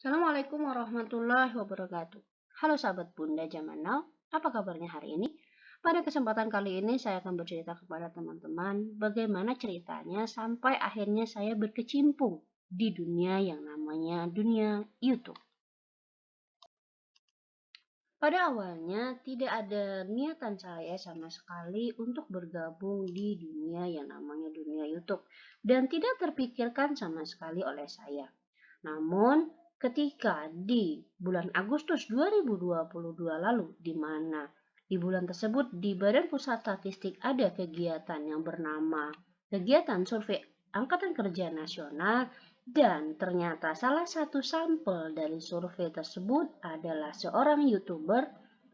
Assalamualaikum warahmatullahi wabarakatuh. Halo sahabat Bunda Zaman Now, apa kabarnya hari ini? Pada kesempatan kali ini saya akan bercerita kepada teman-teman bagaimana ceritanya sampai akhirnya saya berkecimpung di dunia yang namanya dunia YouTube. Pada awalnya tidak ada niatan saya sama sekali untuk bergabung di dunia yang namanya dunia YouTube dan tidak terpikirkan sama sekali oleh saya. Namun, ketika di bulan Agustus 2022 lalu, di mana di bulan tersebut di Badan Pusat Statistik ada kegiatan yang bernama kegiatan survei Angkatan Kerja Nasional, dan ternyata salah satu sampel dari survei tersebut adalah seorang YouTuber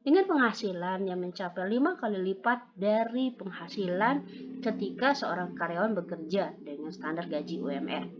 dengan penghasilan yang mencapai 5 kali lipat dari penghasilan ketika seorang karyawan bekerja dengan standar gaji UMR.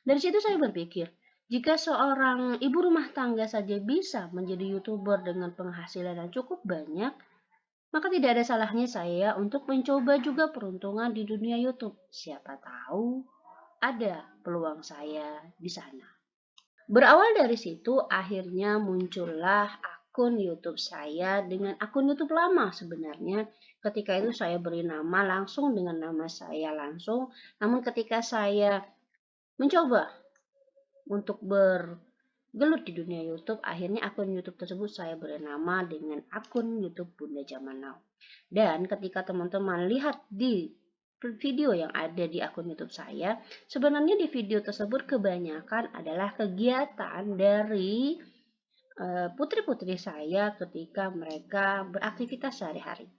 Dari situ saya berpikir, jika seorang ibu rumah tangga saja bisa menjadi YouTuber dengan penghasilan yang cukup banyak, maka tidak ada salahnya saya untuk mencoba juga peruntungan di dunia YouTube. Siapa tahu ada peluang saya di sana. Berawal dari situ, akhirnya muncullah akun YouTube saya dengan akun YouTube lama sebenarnya. Ketika itu saya beri nama langsung dengan nama saya langsung. Namun ketika saya mencoba untuk bergelut di dunia YouTube, akhirnya akun YouTube tersebut saya beri nama dengan akun YouTube Bunda Zaman Now. Dan ketika teman-teman lihat di video yang ada di akun YouTube saya, sebenarnya di video tersebut kebanyakan adalah kegiatan dari putri-putri saya ketika mereka beraktivitas sehari-hari.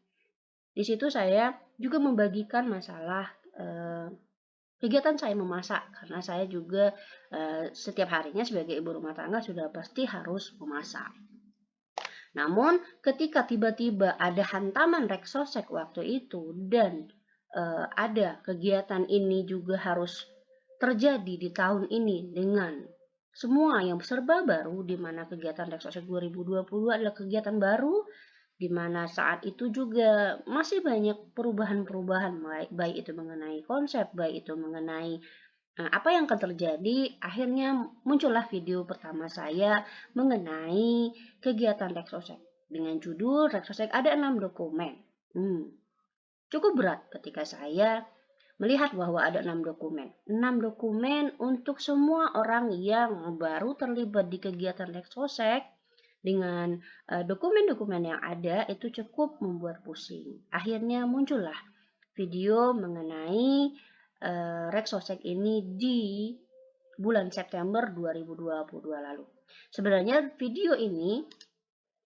Di situ saya juga membagikan masalah kegiatan saya memasak, karena saya juga setiap harinya sebagai ibu rumah tangga sudah pasti harus memasak. Namun ketika tiba-tiba ada hantaman Reksosek waktu itu dan ada kegiatan ini juga harus terjadi di tahun ini dengan semua yang serba baru, di mana kegiatan Reksosek 2020 adalah kegiatan baru, di mana saat itu juga masih banyak perubahan-perubahan, baik itu mengenai konsep, baik itu mengenai apa yang akan terjadi. Akhirnya muncullah video pertama saya mengenai kegiatan Reksosek dengan judul Reksosek ada 6 dokumen. Cukup berat ketika saya melihat bahwa ada 6 dokumen. 6 dokumen untuk semua orang yang baru terlibat di kegiatan Reksosek. Dengan dokumen-dokumen yang ada itu cukup membuat pusing. Akhirnya muncullah video mengenai Reksosek ini di bulan September 2022 lalu. Sebenarnya video ini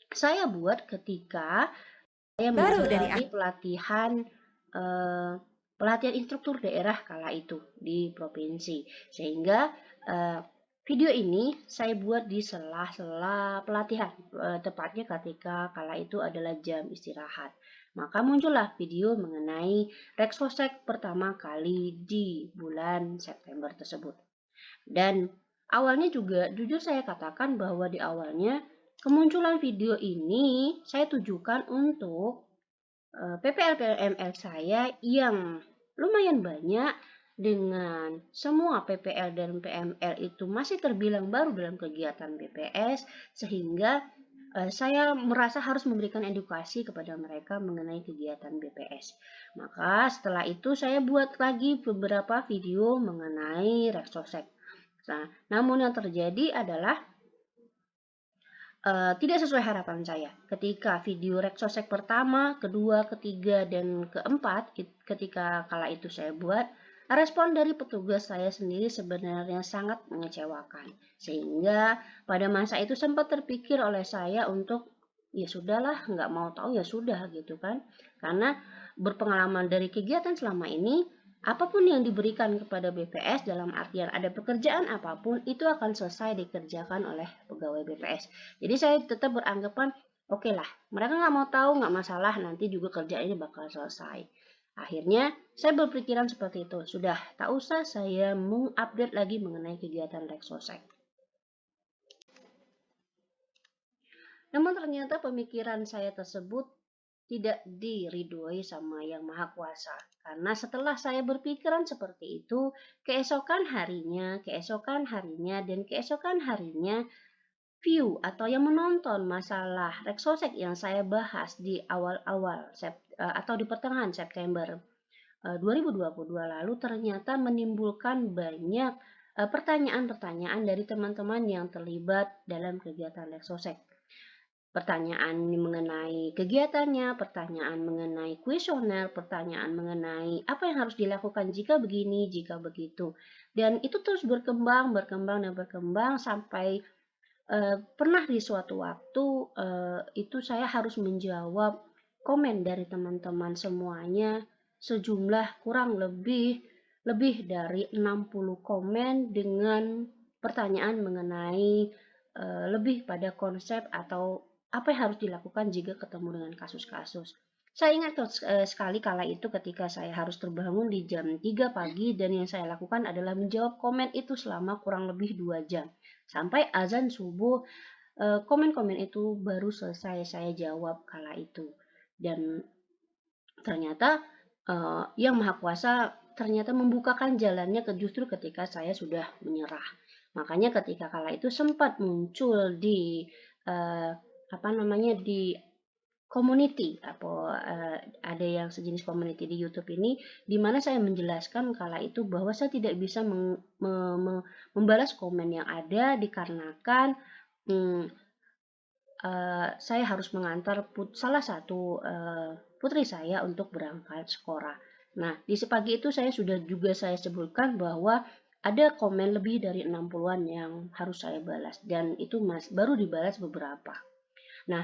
saya buat ketika saya menjalani pelatihan instruktur daerah kala itu di provinsi, sehingga video ini saya buat di sela-sela pelatihan, tepatnya ketika kala itu adalah jam istirahat. Maka muncullah video mengenai Reksosek pertama kali di bulan September tersebut. Dan awalnya juga jujur saya katakan bahwa di awalnya kemunculan video ini saya tujukan untuk PPL-PML saya yang lumayan banyak, dengan semua PPL dan PML itu masih terbilang baru dalam kegiatan BPS, sehingga saya merasa harus memberikan edukasi kepada mereka mengenai kegiatan BPS. Maka setelah itu saya buat lagi beberapa video mengenai Reksosek. Nah, namun yang terjadi adalah tidak sesuai harapan saya. Ketika video Reksosek pertama, kedua, ketiga, dan keempat, ketika kala itu saya buat, respon dari petugas saya sendiri sebenarnya sangat mengecewakan. Sehingga pada masa itu sempat terpikir oleh saya untuk, ya sudahlah, nggak mau tahu ya sudah gitu kan. Karena berpengalaman dari kegiatan selama ini, apapun yang diberikan kepada BPS dalam artian ada pekerjaan apapun, itu akan selesai dikerjakan oleh pegawai BPS. Jadi saya tetap beranggapan, oke lah, mereka nggak mau tahu, nggak masalah, nanti juga kerjaannya bakal selesai. Akhirnya saya berpikiran seperti itu, sudah tak usah saya mengupdate lagi mengenai kegiatan Reksosek. Namun ternyata pemikiran saya tersebut tidak diridhoi sama Yang Maha Kuasa. Karena setelah saya berpikiran seperti itu, keesokan harinya, dan keesokan harinya, view atau yang menonton masalah Rexosec yang saya bahas di awal-awal atau di pertengahan September 2022 lalu ternyata menimbulkan banyak pertanyaan-pertanyaan dari teman-teman yang terlibat dalam kegiatan Rexosec. Pertanyaan mengenai kegiatannya, pertanyaan mengenai kuesioner, pertanyaan mengenai apa yang harus dilakukan jika begini, jika begitu. Dan itu terus berkembang, berkembang, dan berkembang sampai pernah di suatu waktu itu saya harus menjawab komen dari teman-teman semuanya sejumlah kurang lebih dari 60 komen dengan pertanyaan mengenai lebih pada konsep atau apa yang harus dilakukan jika ketemu dengan kasus-kasus. Saya ingat sekali kala itu ketika saya harus terbangun di jam 3 pagi dan yang saya lakukan adalah menjawab komen itu selama kurang lebih 2 jam. Sampai azan subuh, komen-komen itu baru selesai saya jawab kala itu. Dan ternyata Yang Maha Kuasa ternyata membukakan jalannya justru ketika saya sudah menyerah. Makanya ketika kala itu sempat muncul di di community atau ada yang sejenis community di YouTube ini, di mana saya menjelaskan kala itu bahwa saya tidak bisa membalas komen yang ada dikarenakan saya harus mengantar salah satu putri saya untuk berangkat sekolah. Nah, di sepagi itu saya sebutkan bahwa ada komen lebih dari 60-an yang harus saya balas dan itu baru dibalas beberapa. Nah,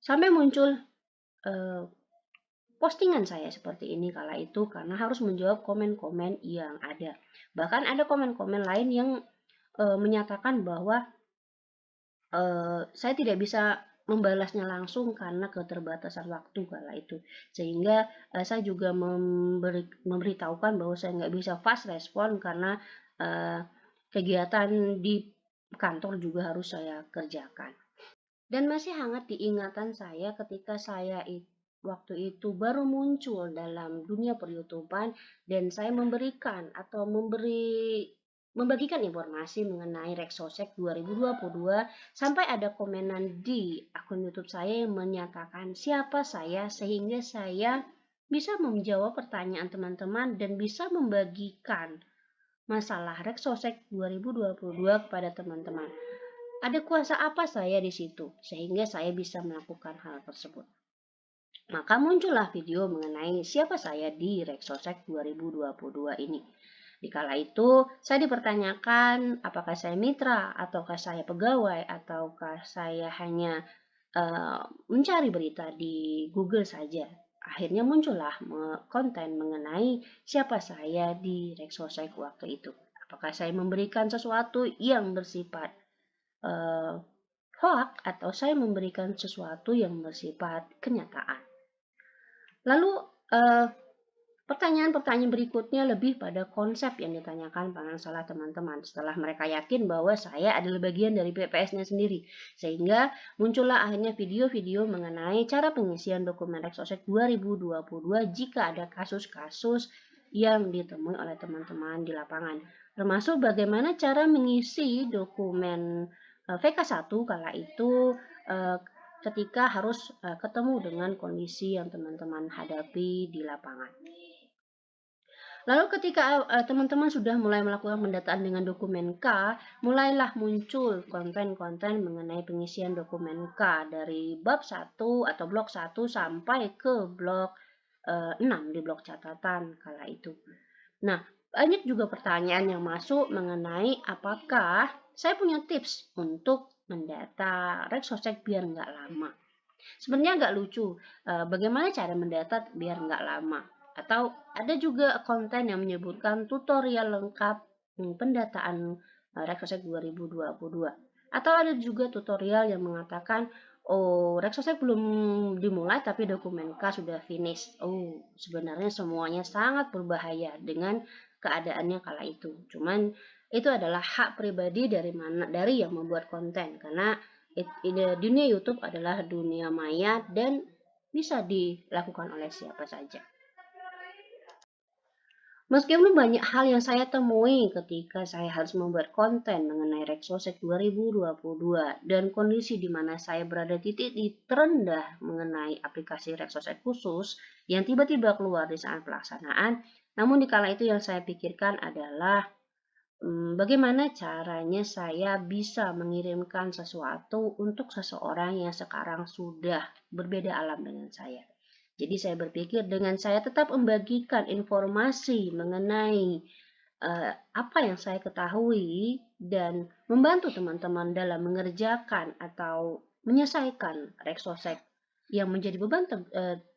sampai muncul postingan saya seperti ini kala itu karena harus menjawab komen-komen yang ada. Bahkan ada komen-komen lain yang menyatakan bahwa saya tidak bisa membalasnya langsung karena keterbatasan waktu kala itu. Sehingga saya juga memberitahukan bahwa saya nggak bisa fast respon karena kegiatan di kantor juga harus saya kerjakan. Dan masih hangat diingatan saya ketika saya waktu itu baru muncul dalam dunia per-YouTubean dan saya membagikan informasi mengenai Rexosec 2022 sampai ada komenan di akun YouTube saya yang menyatakan siapa saya sehingga saya bisa menjawab pertanyaan teman-teman dan bisa membagikan masalah Rexosec 2022 kepada teman-teman. Ada kuasa apa saya di situ sehingga saya bisa melakukan hal tersebut. Maka muncullah video mengenai siapa saya di Rexosec 2022 ini. Di kala itu, saya dipertanyakan apakah saya mitra, ataukah saya pegawai, ataukah saya hanya mencari berita di Google saja. Akhirnya muncullah konten mengenai siapa saya di Rexosec waktu itu. Apakah saya memberikan sesuatu yang bersifat hoax atau saya memberikan sesuatu yang bersifat kenyataan. Lalu pertanyaan-pertanyaan berikutnya lebih pada konsep yang ditanyakan pada salah teman-teman setelah mereka yakin bahwa saya adalah bagian dari PPS-nya sendiri. Sehingga muncullah akhirnya video-video mengenai cara pengisian dokumen Rexosec 2022 jika ada kasus-kasus yang ditemui oleh teman-teman di lapangan. Termasuk bagaimana cara mengisi dokumen VK1 kala itu ketika harus ketemu dengan kondisi yang teman-teman hadapi di lapangan. Lalu ketika teman-teman sudah mulai melakukan pendataan dengan dokumen K, mulailah muncul konten-konten mengenai pengisian dokumen K dari bab 1 atau blok 1 sampai ke blok 6 di blok catatan kala itu. Nah, banyak juga pertanyaan yang masuk mengenai apakah saya punya tips untuk mendata Rexosec biar nggak lama. Sebenarnya nggak lucu, bagaimana cara mendata biar nggak lama. Atau ada juga konten yang menyebutkan tutorial lengkap pendataan Rexosec 2022. Atau ada juga tutorial yang mengatakan, oh Rexosec belum dimulai tapi dokumen K sudah finish. Oh sebenarnya semuanya sangat berbahaya dengan keadaannya kala itu. Cuman itu adalah hak pribadi dari yang membuat konten karena dunia YouTube adalah dunia maya dan bisa dilakukan oleh siapa saja. Meskipun banyak hal yang saya temui ketika saya harus membuat konten mengenai Rexosec 2022 dan kondisi di mana saya berada di titik terendah mengenai aplikasi Rexosec khusus yang tiba-tiba keluar di saat pelaksanaan, namun di kala itu yang saya pikirkan adalah bagaimana caranya saya bisa mengirimkan sesuatu untuk seseorang yang sekarang sudah berbeda alam dengan saya. Jadi saya berpikir dengan saya tetap membagikan informasi mengenai apa yang saya ketahui dan membantu teman-teman dalam mengerjakan atau menyelesaikan Rexosec yang menjadi beban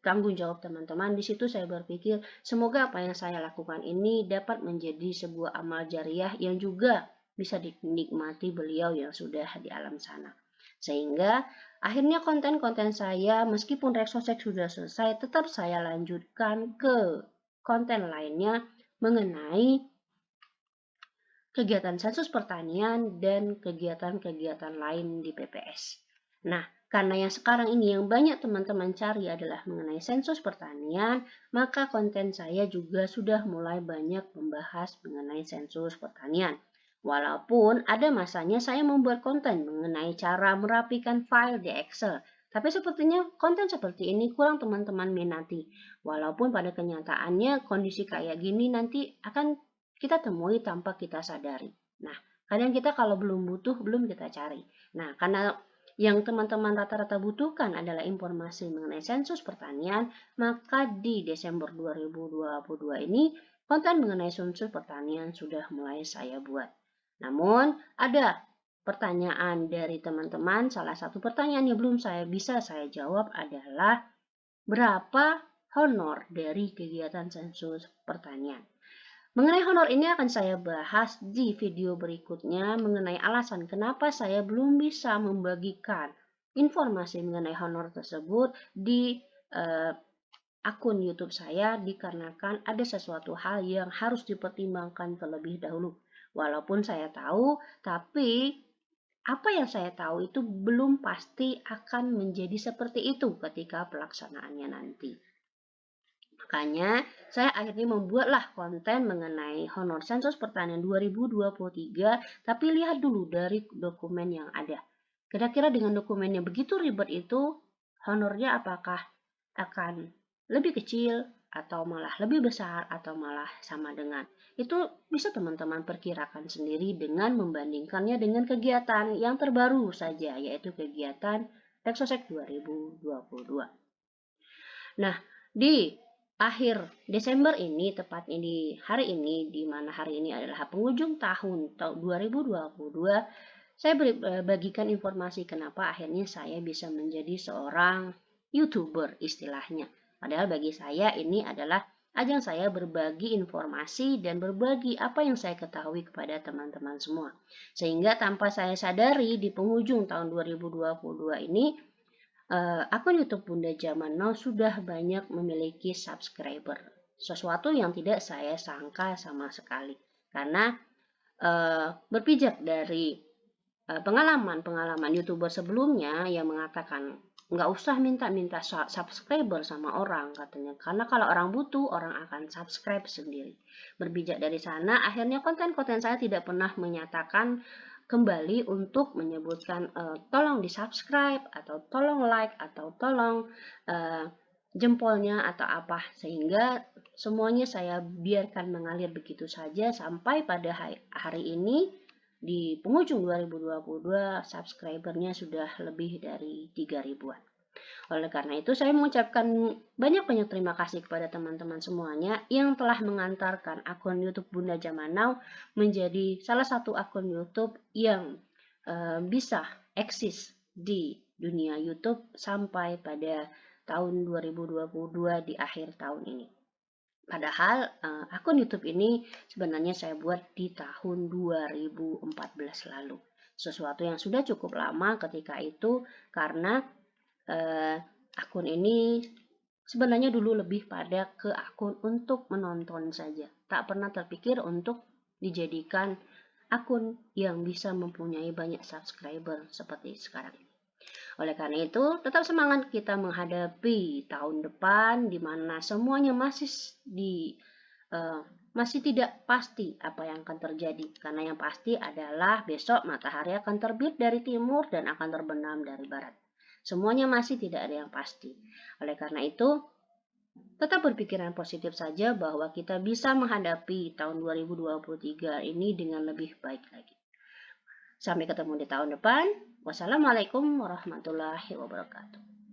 tanggung jawab teman-teman. Di situ saya berpikir semoga apa yang saya lakukan ini dapat menjadi sebuah amal jariah yang juga bisa dinikmati beliau yang sudah di alam sana. Sehingga akhirnya konten-konten saya meskipun Rexosec sudah selesai tetap saya lanjutkan ke konten lainnya mengenai kegiatan sensus pertanian dan kegiatan-kegiatan lain di PPS. Nah, karena yang sekarang ini yang banyak teman-teman cari adalah mengenai sensus pertanian, maka konten saya juga sudah mulai banyak membahas mengenai sensus pertanian. Walaupun ada masanya saya membuat konten mengenai cara merapikan file di Excel, tapi sepertinya konten seperti ini kurang teman-teman minati. Walaupun pada kenyataannya kondisi kayak gini nanti akan kita temui tanpa kita sadari. Nah, kadang kita kalau belum butuh, belum kita cari. Nah, karena yang teman-teman rata-rata butuhkan adalah informasi mengenai sensus pertanian, maka di Desember 2022 ini, konten mengenai sensus pertanian sudah mulai saya buat. Namun, ada pertanyaan dari teman-teman, salah satu pertanyaan yang belum bisa saya jawab adalah berapa honor dari kegiatan sensus pertanian. Mengenai honor ini akan saya bahas di video berikutnya mengenai alasan kenapa saya belum bisa membagikan informasi mengenai honor tersebut di akun YouTube saya dikarenakan ada sesuatu hal yang harus dipertimbangkan terlebih dahulu. Walaupun saya tahu, tapi apa yang saya tahu itu belum pasti akan menjadi seperti itu ketika pelaksanaannya nanti. Makanya, saya akhirnya membuatlah konten mengenai honor sensus pertanian 2023, tapi lihat dulu dari dokumen yang ada. Kira-kira dengan dokumen yang begitu ribet itu, honornya apakah akan lebih kecil, atau malah lebih besar, atau malah sama dengan. Itu bisa teman-teman perkirakan sendiri dengan membandingkannya dengan kegiatan yang terbaru saja, yaitu kegiatan Rexosec 2022. Nah, di akhir Desember ini, tepatnya di hari ini, di mana hari ini adalah penghujung tahun 2022, saya bagikan informasi kenapa akhirnya saya bisa menjadi seorang YouTuber istilahnya. Padahal bagi saya ini adalah ajang saya berbagi informasi dan berbagi apa yang saya ketahui kepada teman-teman semua. Sehingga tanpa saya sadari di penghujung tahun 2022 ini, akun YouTube Bunda Zaman Now sudah banyak memiliki subscriber. Sesuatu yang tidak saya sangka sama sekali. Karena berpijak dari pengalaman-pengalaman YouTuber sebelumnya yang mengatakan nggak usah minta-minta subscriber sama orang katanya. Karena kalau orang butuh, orang akan subscribe sendiri. Berbijak dari sana, akhirnya konten-konten saya tidak pernah menyatakan kembali untuk menyebutkan tolong di subscribe atau tolong like atau tolong jempolnya atau apa, sehingga semuanya saya biarkan mengalir begitu saja sampai pada hari ini di penghujung 2022 subscribernya sudah lebih dari 3 ribuan. Oleh karena itu, saya mengucapkan banyak-banyak terima kasih kepada teman-teman semuanya yang telah mengantarkan akun YouTube Bunda Zaman Now menjadi salah satu akun YouTube yang bisa eksis di dunia YouTube sampai pada tahun 2022 di akhir tahun ini. Padahal akun YouTube ini sebenarnya saya buat di tahun 2014 lalu. Sesuatu yang sudah cukup lama ketika itu karena akun ini sebenarnya dulu lebih pada ke akun untuk menonton saja. Tak pernah terpikir untuk dijadikan akun yang bisa mempunyai banyak subscriber seperti sekarang ini. Oleh karena itu, tetap semangat kita menghadapi tahun depan di mana semuanya eh, masih tidak pasti apa yang akan terjadi. Karena yang pasti adalah besok matahari akan terbit dari timur dan akan terbenam dari barat. Semuanya masih tidak ada yang pasti. Oleh karena itu, tetap berpikiran positif saja bahwa kita bisa menghadapi tahun 2023 ini dengan lebih baik lagi. Sampai ketemu di tahun depan. Wassalamualaikum warahmatullahi wabarakatuh.